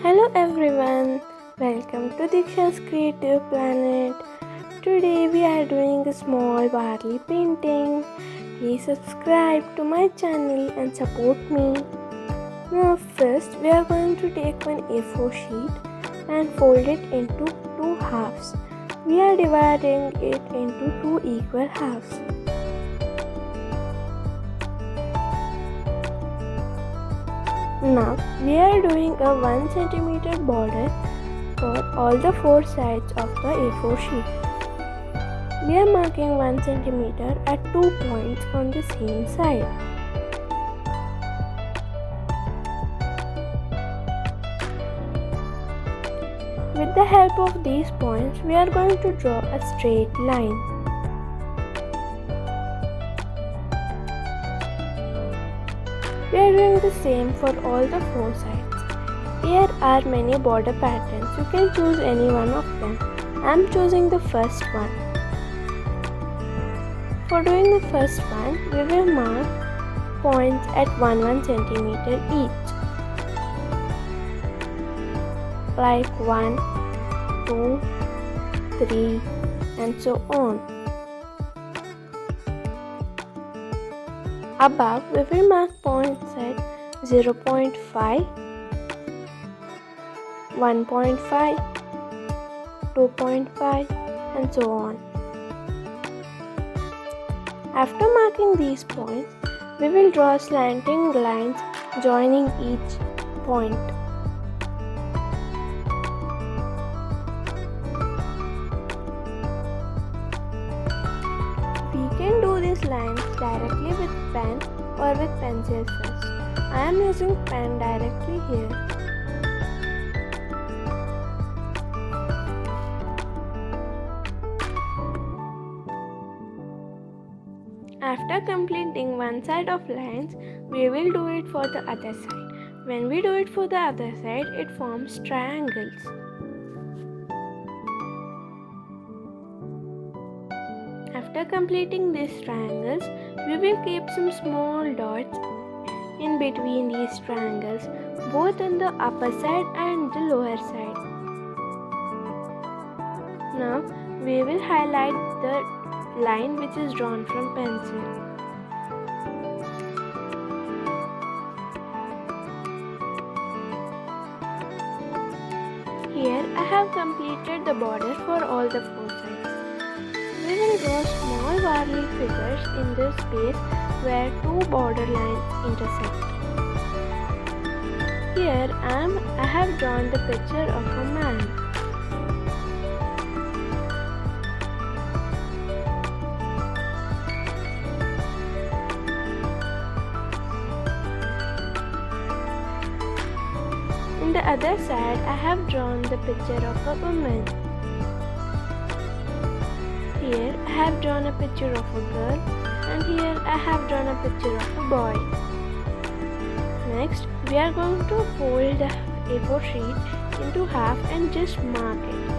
Hello everyone, welcome to Deeksha's Creative Planet. Today we are doing a small Warli painting. Please subscribe to my channel and support me. Now first we are going to take one A4 sheet and fold it into two halves. We are dividing it into two equal halves. Now we are doing a 1 cm border for all the four sides of the A4 sheet. We are marking 1 cm at 2 points on the same side. With the help of these points, we are going to draw a straight line. We are doing the same for all the four sides. Here are many border patterns. You can choose any one of them. I am choosing the first one. For doing the first one, we will mark points at 1 cm each. Like 1, 2, 3 and so on. Above, we will mark points at 0.5, 1.5, 2.5 and so on. After marking these points, we will draw slanting lines joining each point. We can do these lines directly with pen or with pencil first. I am using pen directly here. After completing one side of lines, we will do it for the other side. When we do it for the other side, it forms triangles. After completing these triangles, we will keep some small dots in between these triangles, both on the upper side and the lower side. Now, we will highlight the line which is drawn from pencil. Here I have completed the border for all the four sides. We will draw small Warli figures in this space where two border lines intersect. Here I have drawn the picture of a man. In the other side, I have drawn the picture of a woman. Here I have drawn a picture of a girl, and here I have drawn a picture of a boy. Next, we are going to fold the A4 sheet into half and just mark it.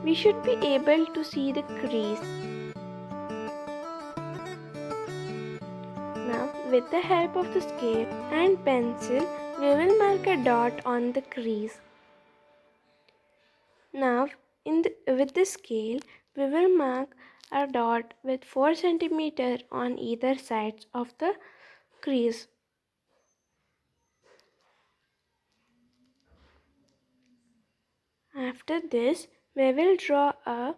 We should be able to see the crease. Now, with the help of the scale and pencil, we will mark a dot on the crease. Now, with the scale, we will mark a dot with 4 cm on either sides of the crease. After this, we will draw a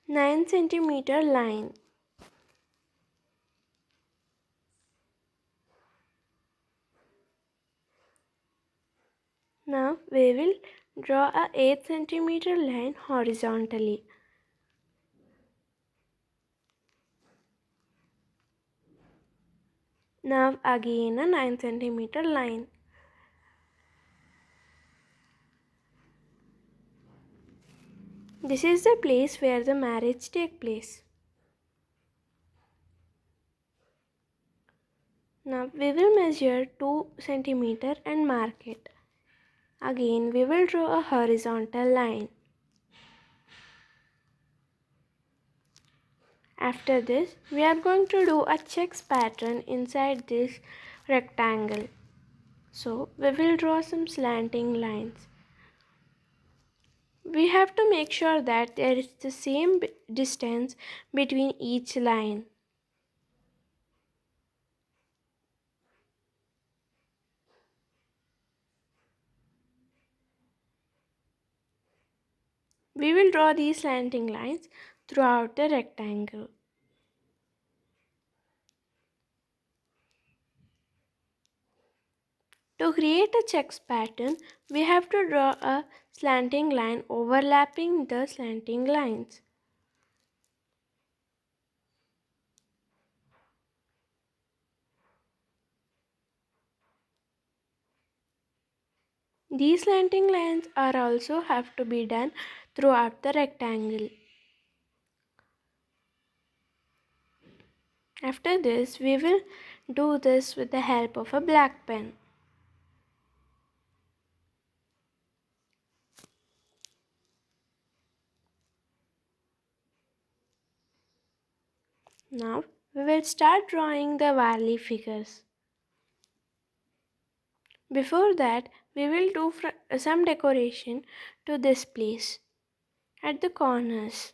9 cm line. Now, we will draw a 8 cm line horizontally. Now, again a 9 cm line. This is the place where the marriage takes place. Now we will measure 2 cm and mark it. Again we will draw a horizontal line. After this, we are going to do a checks pattern inside this rectangle. So we will draw some slanting lines. We have to make sure that there is the same distance between each line. We will draw these slanting lines throughout the rectangle. To create a checks pattern, we have to draw a slanting line overlapping the slanting lines. These slanting lines are also have to be done throughout the rectangle. After this, we will do this with the help of a black pen. Now, we will start drawing the Warli figures. Before that, we will do some decoration to this place at the corners.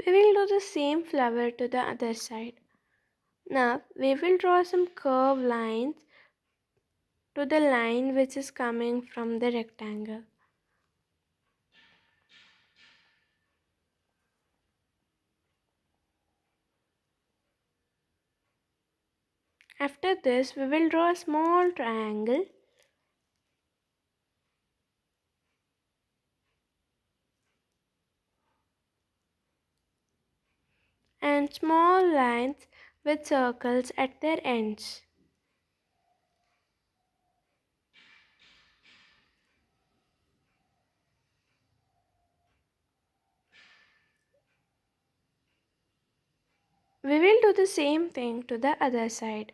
We will do the same flower to the other side. Now, we will draw some curved lines to the line which is coming from the rectangle. After this, we will draw a small triangle and small lines with circles at their ends. We will do the same thing to the other side.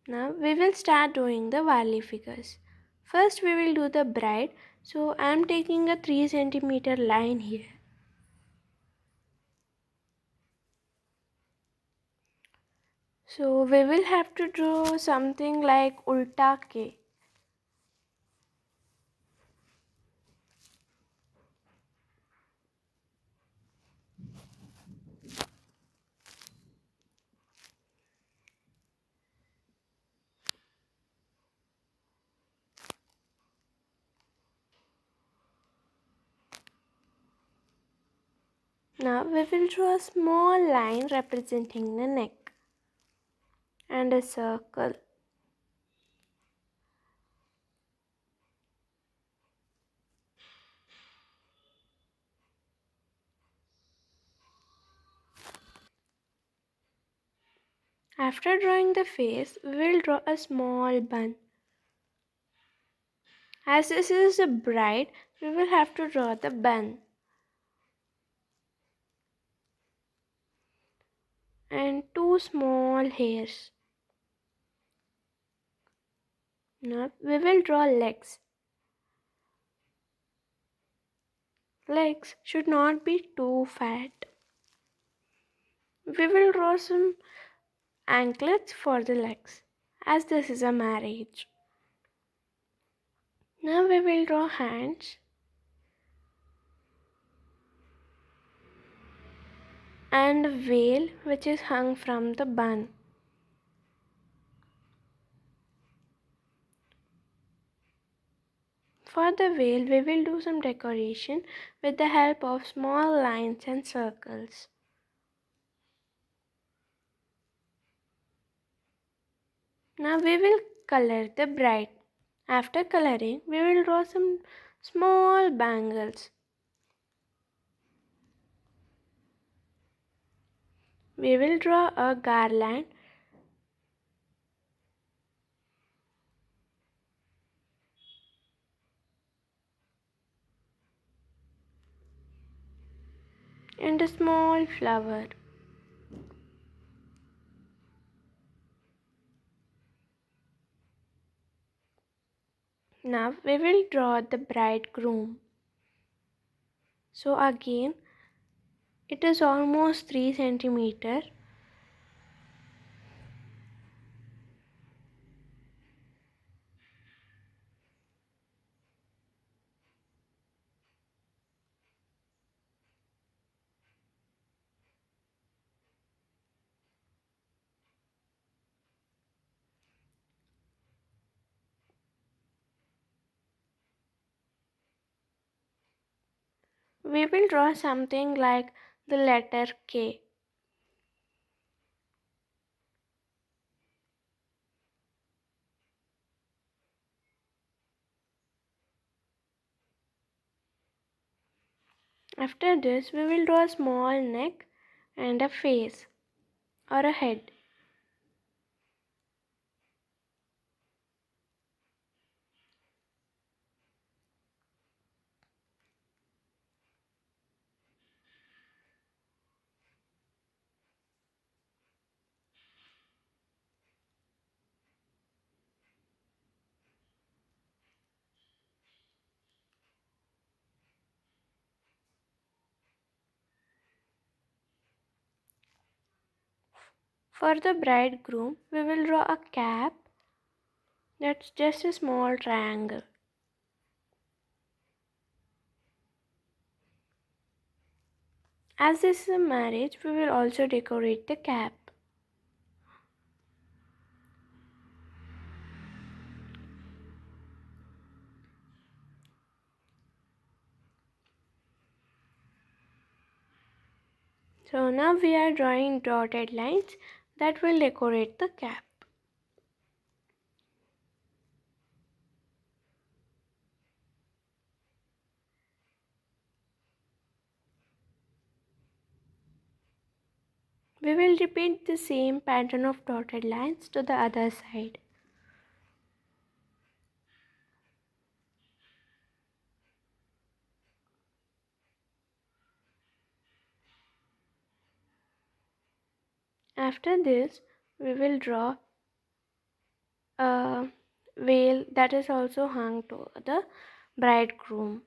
Now we will start doing the Warli figures. First we will do the bride. So I am taking a 3 centimeter line here. So we will have to draw something like ulta K. Now we will draw a small line representing the neck and a circle. After drawing the face, we will draw a small bun. As this is a bride, we will have to draw the bun. And two small hairs. Now we will draw legs. Legs should not be too fat. We will draw some anklets for the legs as this is a marriage. Now we will draw hands and a veil which is hung from the bun. For the veil, we will do some decoration with the help of small lines and circles. Now we will color the bride. After coloring, we will draw some small bangles. We will draw a garland and a small flower. Now we will draw the bridegroom. So again, it is almost 3 centimeter. We will draw something like the letter K. After this, we will draw a small neck and a face or a head. For the bridegroom, we will draw a cap that's just a small triangle. As this is a marriage, we will also decorate the cap. So now we are drawing dotted lines that will decorate the cap. We will repeat the same pattern of dotted lines to the other side. After this, we will draw a veil that is also hung to the bridegroom.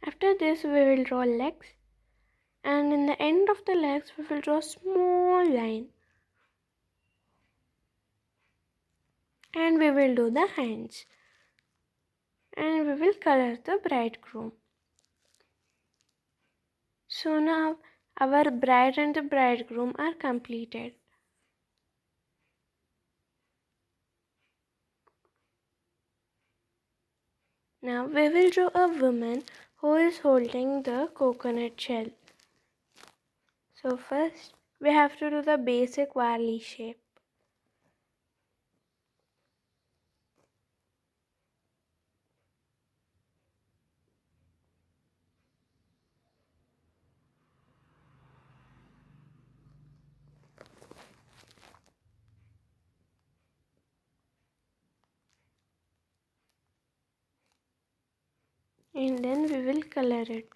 After this, we will draw legs, and in the end of the legs, we will draw a small line, and we will do the hands, and we will color the bridegroom. So now our bride and the bridegroom are completed. Now we will draw a woman who is holding the coconut shell. So first we have to do the basic Warli shape. And then we will color it.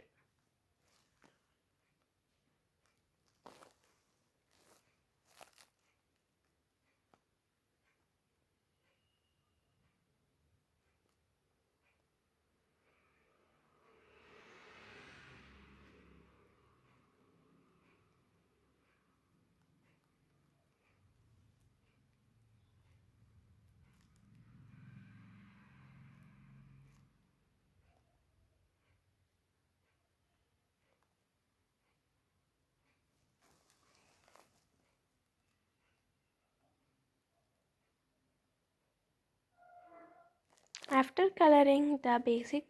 After coloring the basic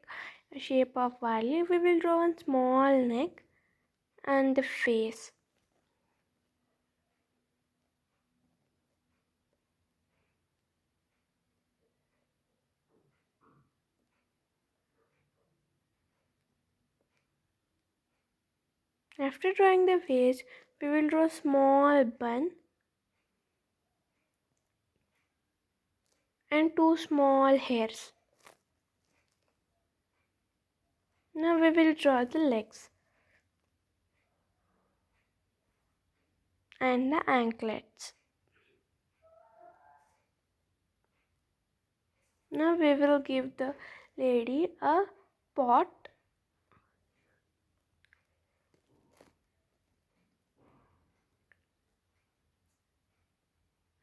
shape of Warli, we will draw a small neck and the face. After drawing the face, we will draw a small bun and two small hairs. Now we will draw the legs and the anklets. Now we will give the lady a pot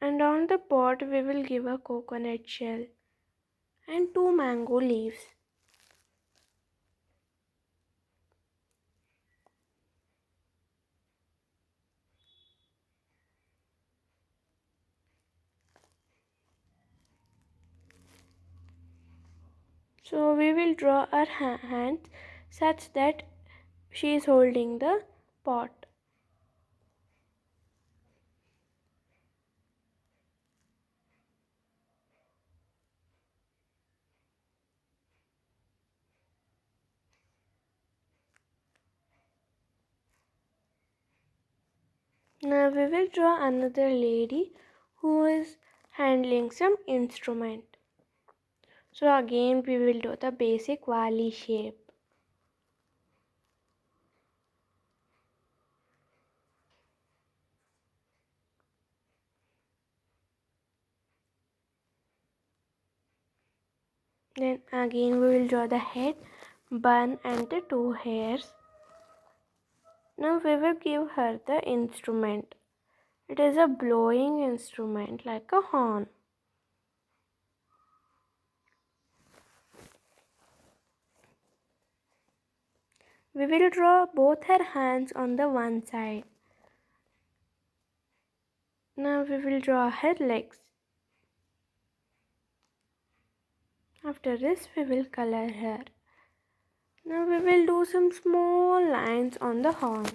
and on the pot we will give a coconut shell and two mango leaves. So we will draw our hands such that she is holding the pot. Now we will draw another lady who is handling some instrument. So again we will do the basic Warli shape. Then again we will draw the head, bun and the two hairs. Now we will give her the instrument. It is a blowing instrument like a horn. We will draw both her hands on the one side. Now we will draw her legs. After this we will color her. Now we will do some small lines on the horn.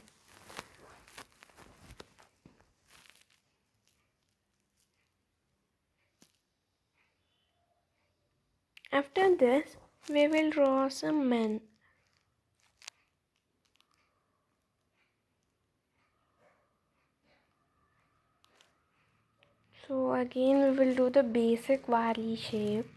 After this we will draw some men. So again we will do the basic Warli shape.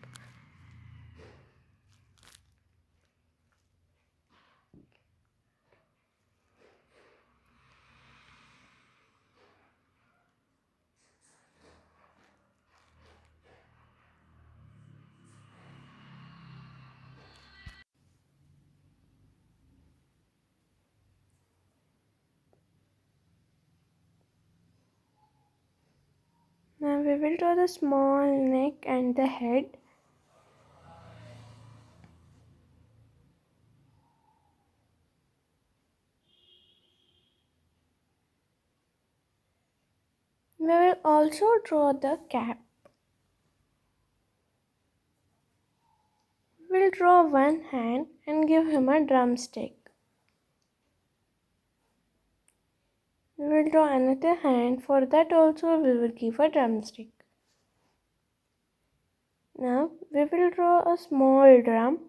Now we will draw the small neck and the head. We will also draw the cap. We'll draw one hand and give him a drumstick. We will draw another hand. For that also we will give a drumstick. Now we will draw a small drum.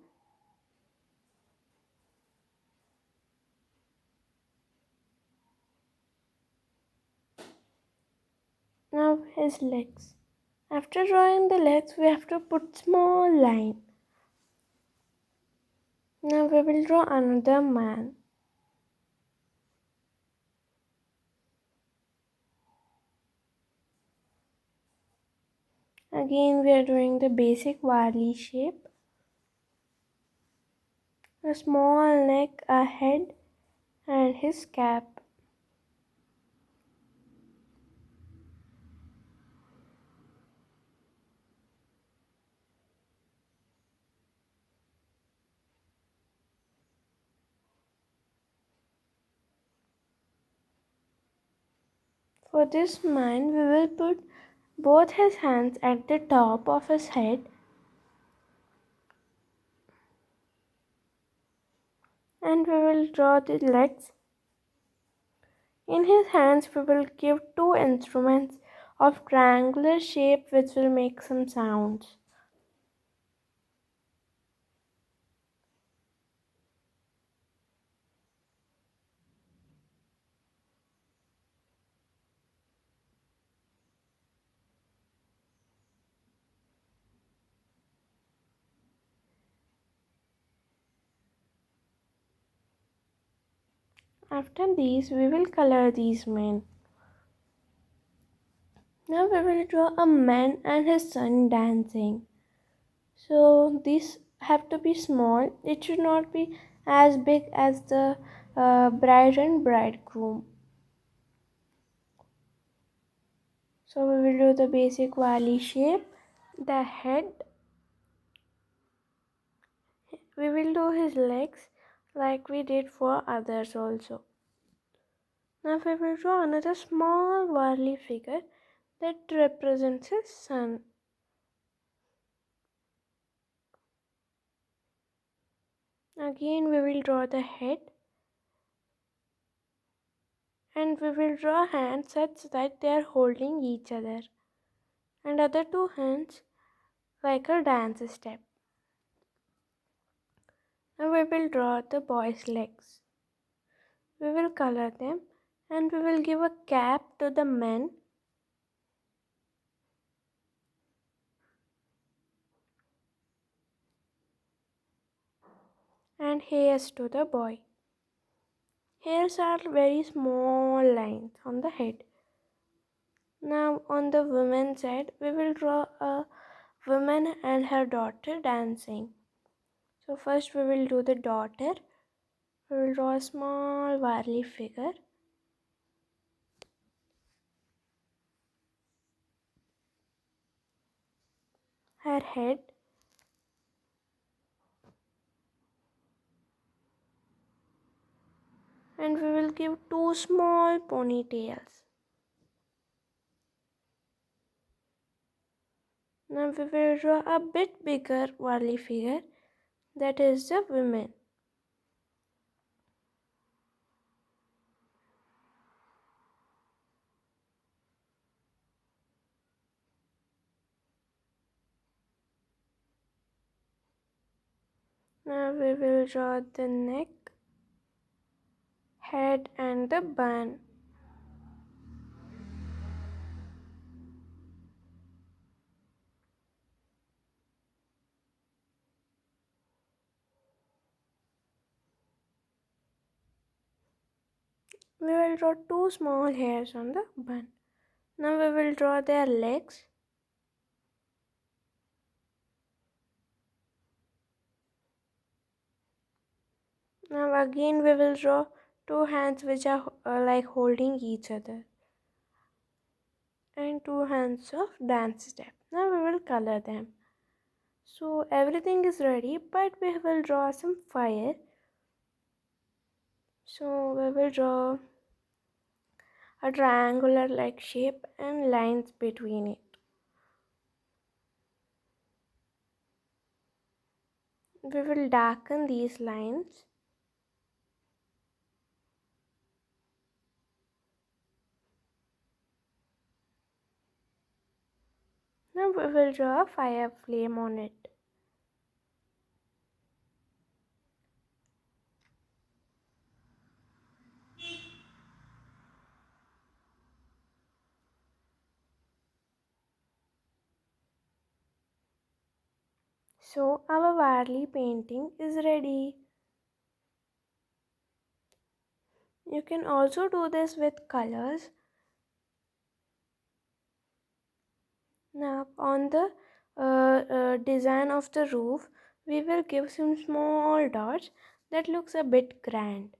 Now his legs. After drawing the legs we have to put small line. Now we will draw another man. Again we are doing the basic Warli shape. A small neck, a head and his cap. For this man we will put both his hands at the top of his head and we will draw the legs. In his hands we will give two instruments of triangular shape which will make some sounds. After these, we will color these men. Now we will draw a man and his son dancing. So these have to be small. It should not be as big as the bride and bridegroom. So we will do the basic Warli shape. The head. We will do his legs like we did for others also. Now we will draw another small Warli figure that represents his son. Again we will draw the head and we will draw hands such that they are holding each other and other two hands like a dance step. Now we will draw the boy's legs. We will color them and we will give a cap to the man and hairs to the boy. Hairs are very small lines on the head. Now on the woman's side, we will draw a woman and her daughter dancing. So first we will do the daughter. We will draw a small Warli figure. Her head. And we will give two small ponytails. Now we will draw a bit bigger Warli figure, that is the woman. Now we will draw the neck, head and the bun. We will draw two small hairs on the bun. Now we will draw their legs. Now again we will draw two hands which are like holding each other. And two hands of dance step. Now we will color them. So everything is ready, but we will draw some fire. So we will draw a triangular like shape and lines between it. We will darken these lines. Now we will draw a fire flame on it. So our Warli painting is ready. You can also do this with colors. Now on the design of the roof, we will give some small dots that looks a bit grand.